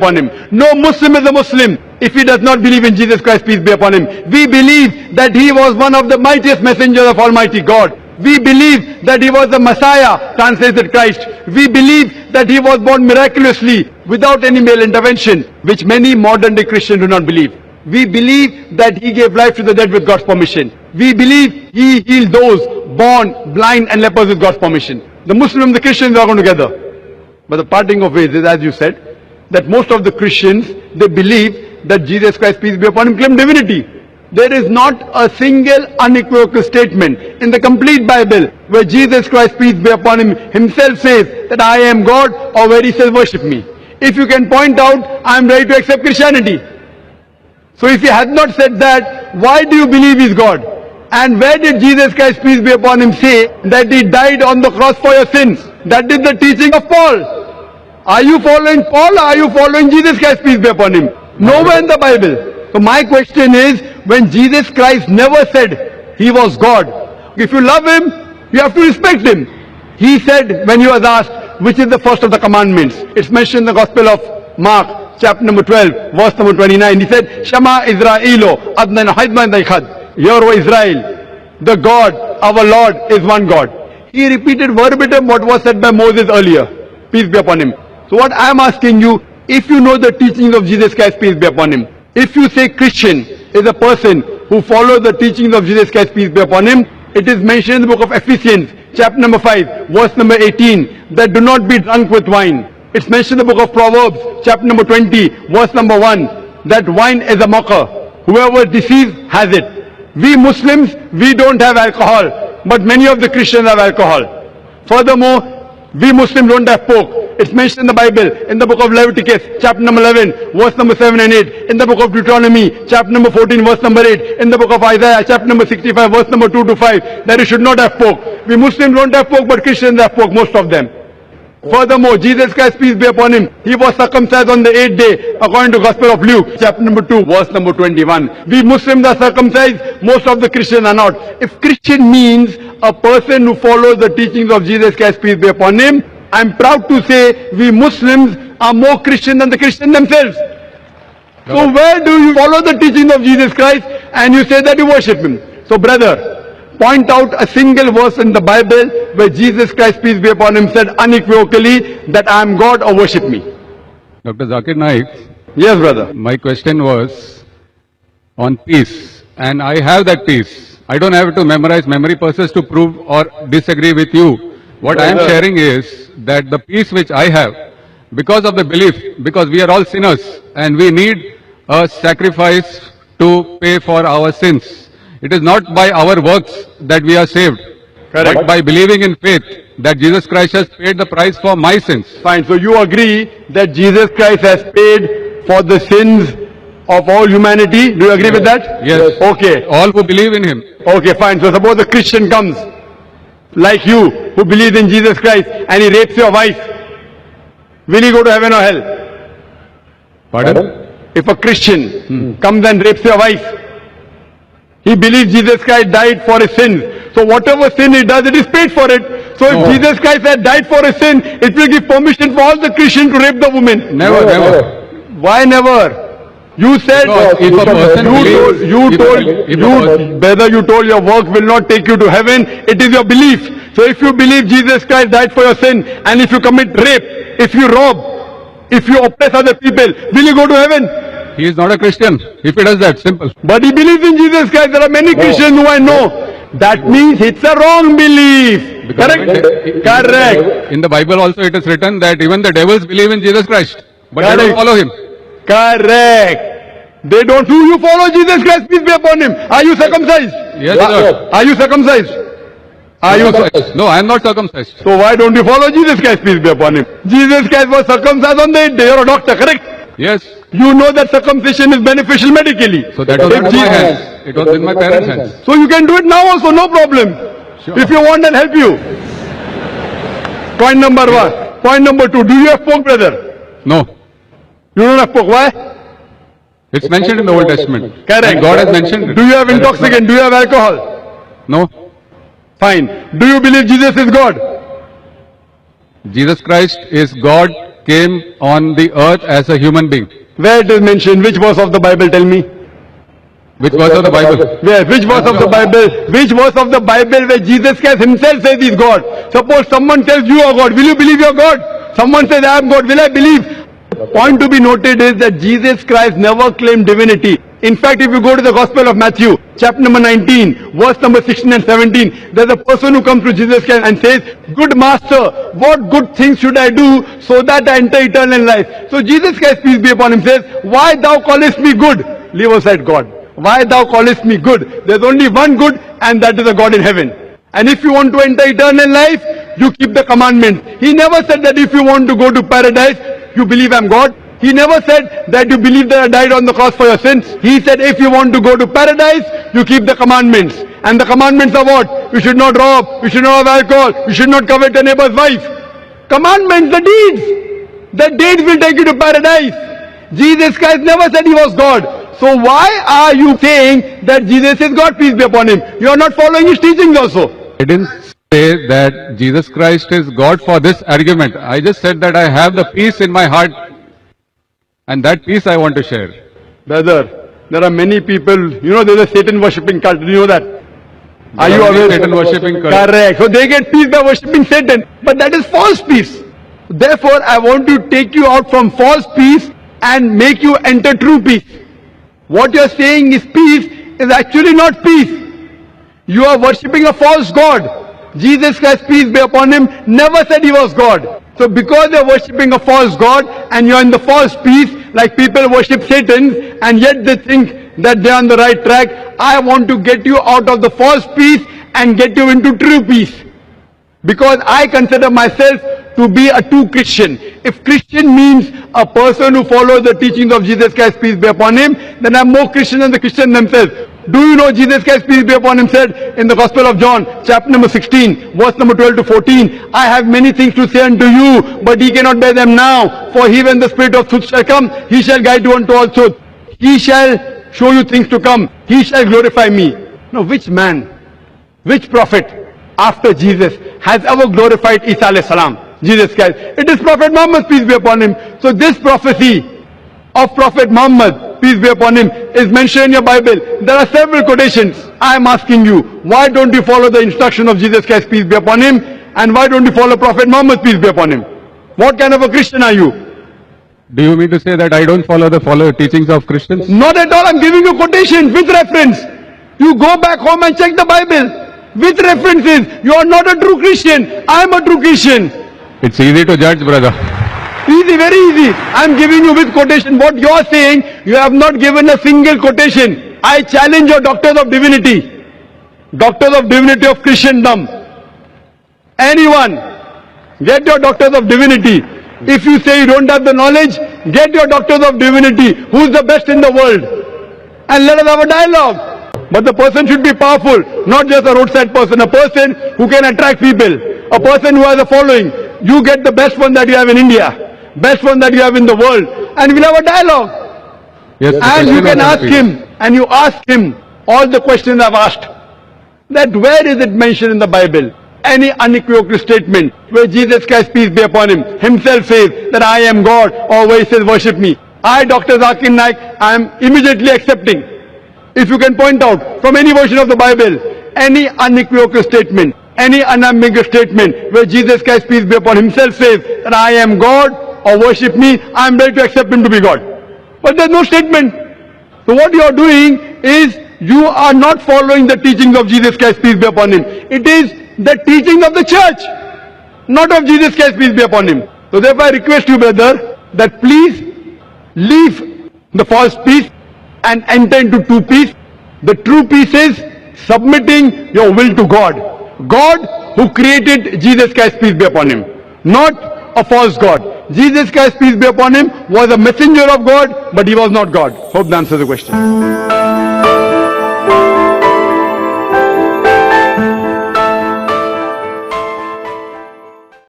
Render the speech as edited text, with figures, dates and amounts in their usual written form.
upon him. No Muslim is a Muslim if he does not believe in Jesus Christ, peace be upon him. We believe that he was one of the mightiest messengers of Almighty God. We believe that he was the Messiah, translated Christ. We believe that he was born miraculously without any male intervention, which many modern day Christians do not believe. We believe that he gave life to the dead with God's permission. We believe he healed those born blind and lepers with God's permission. The Muslims and the Christians are going together. But the parting of ways is, as you said, that most of the Christians, they believe that Jesus Christ, peace be upon him, claimed divinity. There is not a single unequivocal statement in the complete Bible where Jesus Christ, peace be upon him, himself says that I am God, or where he says worship me. If you can point out, I am ready to accept Christianity. So if he has not said that, why do you believe he is God? And where did Jesus Christ, peace be upon him, say that he died on the cross for your sins? That is the teaching of Paul. Are you following Paul, or are you following Jesus Christ, peace be upon him? Nowhere in the Bible. So my question is, when Jesus Christ never said he was God, if you love him, you have to respect him. He said, when he was asked, which is the first of the commandments? It's mentioned in the Gospel of Mark, chapter number 12, verse number 29. He said, Shema Israelo, Adnan Haidman Daikhad. Hear, O Israel, the God, our Lord, is one God. He repeated verbatim what was said by Moses earlier. Peace be upon him. So what I am asking you, if you know the teachings of Jesus Christ, peace be upon him, if you say Christian is a person who follows the teachings of Jesus Christ, peace be upon him, it is mentioned in the book of Ephesians, chapter number 5, verse number 18, that do not be drunk with wine. It's mentioned in the book of Proverbs, chapter number 20, verse number 1, that wine is a mocker. Whoever deceives has it. We Muslims, we don't have alcohol, but many of the Christians have alcohol. Furthermore, we Muslims don't have pork. It's mentioned in the Bible, in the book of Leviticus, chapter number 11, verse number 7 and 8, in the book of Deuteronomy, chapter number 14, verse number 8, in the book of Isaiah, chapter number 65, verse number 2 to 5, that you should not have pork. We Muslims don't have pork, but Christians have pork, most of them. Furthermore, Jesus Christ, peace be upon him, he was circumcised on the 8th day, according to Gospel of Luke, chapter number 2, verse number 21. We Muslims are circumcised, most of the Christians are not. If Christian means a person who follows the teachings of Jesus Christ, peace be upon him, I am proud to say we Muslims are more Christian than the Christians themselves. So where do you follow the teachings of Jesus Christ and you say that you worship him? So brother, point out a single verse in the Bible where Jesus Christ, peace be upon him, said unequivocally that I am God or worship me. Dr. Zakir Naik. Yes, brother. My question was on peace, and I have that peace. I don't have to memorize memory purposes to prove or disagree with you. What I am sharing is that the peace which I have, because of the belief, because we are all sinners and we need a sacrifice to pay for our sins. It is not by our works that we are saved, Correct. but by believing in faith that Jesus Christ has paid the price for my sins. Fine. So you agree that Jesus Christ has paid for the sins of all humanity? Do you agree with that? Yes. Okay. All who believe in him. Okay, fine. So suppose a Christian comes, like you, who believes in Jesus Christ, and he rapes your wife. Will he go to heaven or hell? Pardon? If a Christian comes and rapes your wife, he believes Jesus Christ died for his sins. So whatever sin he does, it is paid for it. So if Jesus Christ had died for his sin, it will give permission for all the Christians to rape the woman. Never, never. Why never? You said, if a person you told your work will not take you to heaven, it is your belief. So if you believe Jesus Christ died for your sin, and if you commit rape, if you rob, if you oppress other people, will you go to heaven? He is not a Christian if he does that, simple. But he believes in Jesus Christ. There are many Christians who I know. That means it's a wrong belief. Because Correct? Correct. In the Bible also it is written that even the devils believe in Jesus Christ, but they don't follow him. Correct. They don't. Do you follow Jesus Christ? Peace be upon him. Are you circumcised? Yes, sir. Are you circumcised? Are you? No, I am not circumcised. So why don't you follow Jesus Christ? Peace be upon him. Jesus Christ was circumcised on the 8th day. You're a doctor, correct? Yes. You know that circumcision is beneficial medically. So that was in my hands. It was in my parents' hands. So you can do it now also, no problem. Sure. If you want, I'll help you. Point number 1. Point number 2. Do you have pork, brother? No. You don't have pork. Why? It's mentioned in the Old Testament. Correct. And God has mentioned it. Do you have intoxicant? Do you have alcohol? No. Fine. Do you believe Jesus is God? Jesus Christ is God, came on the earth as a human being. Where it is mentioned? Which verse of the Bible? Tell me. Which verse of the Bible? Where? Which verse of the Bible? Which verse of the Bible where Jesus Christ himself says he's God? Suppose someone tells you are God. Will you believe you're God? Someone says I am God. Will I believe? The point to be noted is that Jesus Christ never claimed divinity. In fact, if you go to the Gospel of Matthew, chapter number 19, verse number 16 and 17, there's a person who comes to Jesus Christ and says, "Good Master, what good things should I do so that I enter eternal life?" So Jesus Christ, peace be upon him, says, "Why thou callest me good?" Leave aside God. "Why thou callest me good?" There's only one good, and that is a God in heaven. And if you want to enter eternal life, you keep the commandments. He never said that if you want to go to paradise, you believe I'm God. He never said that you believe that I died on the cross for your sins. He said if you want to go to paradise, you keep the commandments. And the commandments are what? You should not rob, you should not have alcohol, you should not covet your neighbor's wife. Commandments, the deeds. The deeds will take you to paradise. Jesus Christ never said he was God. So why are you saying that Jesus is God, peace be upon him? You are not following his teachings also. I didn't say that Jesus Christ is God for this argument. I just said that I have the peace in my heart, and that peace I want to share. Brother, there are many people, you know there's a Satan worshipping cult, do you know that? Are you aware? Satan worshipping cult. Correct. So they get peace by worshipping Satan. But that is false peace. Therefore, I want to take you out from false peace and make you enter true peace. What you are saying is peace is actually not peace. You are worshipping a false God. Jesus Christ, peace be upon him, never said he was God. So because you are worshipping a false God and you are in the false peace, like people worship Satan and yet they think that they are on the right track, I want to get you out of the false peace and get you into true peace. Because I consider myself to be a true Christian. If Christian means a person who follows the teachings of Jesus Christ, peace be upon him, then I'm more Christian than the Christian themselves. Do you know Jesus Christ, peace be upon him, said in the Gospel of John, chapter number 16, verse number 12 to 14, I have many things to say unto you, but ye cannot bear them now. For he, when the Spirit of truth shall come, he shall guide you unto all truth. He shall show you things to come. He shall glorify me. Now, which man, which prophet after Jesus has ever glorified Isa alayhi salam? Jesus Christ. It is Prophet Muhammad, peace be upon him. So this prophecy of Prophet Muhammad, peace be upon him, is mentioned in your Bible. There are several quotations. I am asking you, why don't you follow the instruction of Jesus Christ, peace be upon him? And why don't you follow Prophet Muhammad, peace be upon him? What kind of a Christian are you? Do you mean to say that I don't follow the teachings of Christians? Not at all. I'm giving you quotations with reference. You go back home and check the Bible with references. You are not a true Christian. I am a true Christian. It's easy to judge, brother. Easy, very easy. I'm giving you with quotation. What you are saying, you have not given a single quotation. I challenge your doctors of divinity. Doctors of divinity of Christendom. Anyone, get your doctors of divinity. If you say you don't have the knowledge, get your doctors of divinity. Who's the best in the world? And let us have a dialogue. But the person should be powerful, not just a roadside person. A person who can attract people. A person who has a following. You get the best one that you have in India, best one that you have in the world, and we'll have a dialogue. Yes, And you can ask him, and you ask him all the questions I've asked. That where is it mentioned in the Bible? Any unequivocal statement where Jesus Christ, peace be upon him, himself says that I am God, or where he says worship me. I, Dr. Zakir Naik, I am immediately accepting. If you can point out from any version of the Bible, any unequivocal statement, any unambiguous statement where Jesus Christ, peace be upon himself, says that I am God or worship me, I am ready to accept him to be God. But there is no statement. So what you are doing is you are not following the teachings of Jesus Christ, peace be upon him. It is the teachings of the church, not of Jesus Christ, peace be upon him. So therefore I request you, brother, that please leave the false peace and enter into true peace. The true peace is submitting your will to God. God who created Jesus Christ, peace be upon him, not a false God. Jesus Christ, peace be upon him, was a messenger of God, but he was not God. Hope that answers the question.